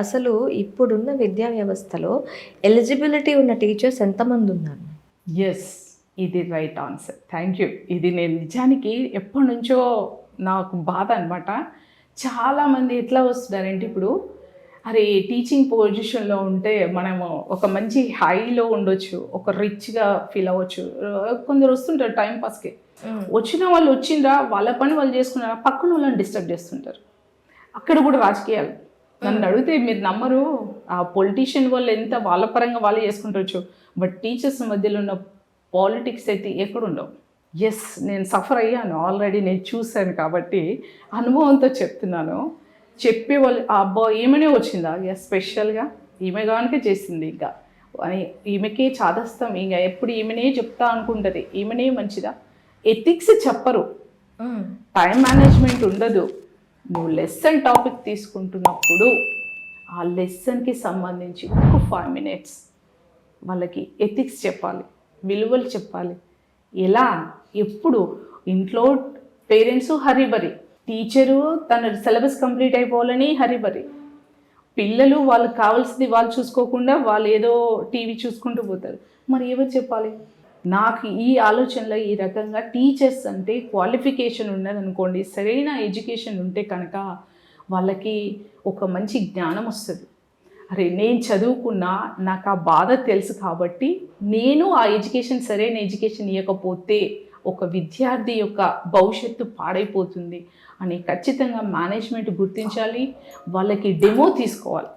అసలు ఇప్పుడున్న విద్యా వ్యవస్థలో ఎలిజిబిలిటీ ఉన్న టీచర్స్ ఎంతమంది ఉన్నారు? ఎస్, ఇది రైట్ ఆన్సర్. Thank you. ఇది నేను నిజానికి ఎప్పటి నుంచో నాకు బాధ అనమాట. చాలామంది ఎట్లా వస్తున్నారంటే ఇప్పుడు అరే టీచింగ్ పొజిషన్లో ఉంటే మనము ఒక మంచి హైలో ఉండొచ్చు, ఒక రిచ్గా ఫీల్ అవ్వచ్చు. కొందరు వస్తుంటారు టైంపాస్కి. వచ్చిన వాళ్ళు వచ్చిందా వాళ్ళ పని వాళ్ళు చేసుకున్నారా, పక్కన వాళ్ళని డిస్టర్బ్ చేస్తుంటారు. అక్కడ కూడా రాజకీయాలు. నన్ను అడిగితే మీరు నమ్మరు, ఆ పొలిటీషియన్ వాళ్ళు ఎంత వాళ్ళ పరంగా వాళ్ళు చేసుకుంటవచ్చు, బట్ టీచర్స్ మధ్యలో ఉన్న పాలిటిక్స్ అయితే ఎక్కడ ఉండవు. ఎస్, నేను సఫర్ అయ్యాను ఆల్రెడీ, నేను చూశాను కాబట్టి అనుభవంతో చెప్తున్నాను. చెప్పేవాళ్ళు ఆ అబ్బా ఈమెనే వచ్చిందా, ఇక స్పెషల్గా ఈమె కానికే చేసింది, ఇంకా అని ఈమెకే చాదస్తాం, ఇంకా ఎప్పుడు ఈమెనే చెప్తా అనుకుంటుంది, ఈమెనే మంచిదా. ఎథిక్స్ చెప్పరు, టైం మేనేజ్మెంట్ ఉండదు. నువ్వు లెసన్ టాపిక్ తీసుకుంటున్నప్పుడు ఆ లెసన్కి సంబంధించి ఒక 5 minutes వాళ్ళకి ఎథిక్స్ చెప్పాలి, విలువలు చెప్పాలి. ఎలా, ఎప్పుడు ఇంట్లో పేరెంట్స్ హరిబరి, టీచరు తన సిలబస్ కంప్లీట్ అయిపోవాలని హరిబరి, పిల్లలు వాళ్ళకి కావాల్సింది వాళ్ళు చూసుకోకుండా వాళ్ళు ఏదో టీవీ చూసుకుంటూ పోతారు. మరి ఎవరు చెప్పాలి? నాకు ఈ ఆలోచనలో ఈ రకంగా టీచర్స్ అంటే క్వాలిఫికేషన్ ఉన్నదనుకోండి, సరైన ఎడ్యుకేషన్ ఉంటే కనుక వాళ్ళకి ఒక మంచి జ్ఞానం వస్తుంది. అరే నేను చదువుకున్నా, నాకు ఆ బాధ తెలుసు కాబట్టి నేను ఆ ఎడ్యుకేషన్ సరైన ఎడ్యుకేషన్ ఇవ్వకపోతే ఒక విద్యార్థి యొక్క భవిష్యత్తు పాడైపోతుంది అని ఖచ్చితంగా మేనేజ్మెంట్ గుర్తించాలి. వాళ్ళకి డెమో తీసుకోవాలి.